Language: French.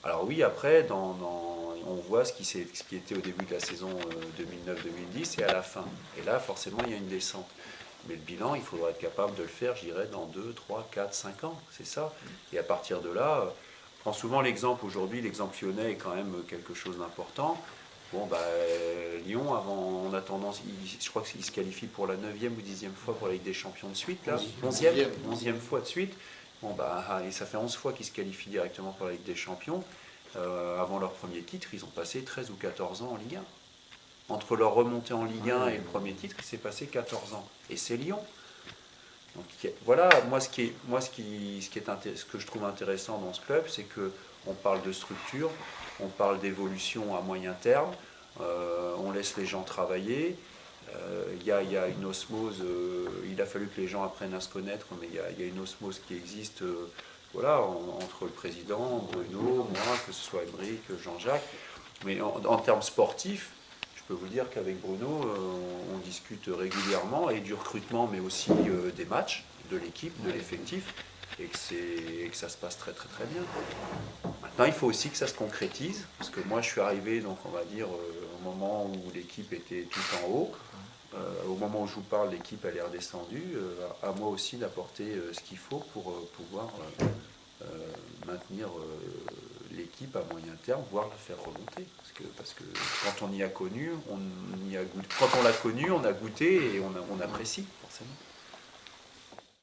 Alors oui, après, on voit ce qui était au début de la saison 2009-2010 et à la fin. Et là, forcément, il y a une descente. Mais le bilan, il faudra être capable de le faire, je dirais, dans 2, 3, 4, 5 ans. C'est ça. Et à partir de là, je prends souvent l'exemple aujourd'hui, l'exemple lyonnais est quand même quelque chose d'important. Bon, bah, Lyon, avant, on a tendance, je crois qu'il se qualifie pour la 9e ou 10e fois pour la Ligue des Champions de suite, là. 11e fois de suite. Bon, bah, et ça fait 11 fois qu'ils se qualifient directement pour la Ligue des Champions. Avant leur premier titre, ils ont passé 13 ou 14 ans en Ligue 1. Entre leur remontée en Ligue 1 et le premier titre, il s'est passé 14 ans. Et c'est Lyon. Donc voilà, moi, ce que je trouve intéressant dans ce club, c'est qu'on parle de structure, on parle d'évolution à moyen terme, on laisse les gens travailler. Il y a une osmose, il a fallu que les gens apprennent à se connaître, mais il y a une osmose qui existe voilà, entre le président, Bruno, moi, que ce soit Émeric, Jean-Jacques. Mais en termes sportifs, je peux vous dire qu'avec Bruno, on discute régulièrement et du recrutement, mais aussi des matchs, de l'équipe, de l'effectif, et que ça se passe très très très bien. Maintenant, il faut aussi que ça se concrétise, parce que moi je suis arrivé, donc on va dire, au moment où l'équipe était tout en haut. Au moment où je vous parle, l'équipe elle est redescendue. À moi aussi d'apporter ce qu'il faut pour pouvoir maintenir l'équipe à moyen terme, voire la faire remonter. Parce que quand on y a connu, on y a goûté. Quand on l'a connu, on a goûté et on apprécie forcément.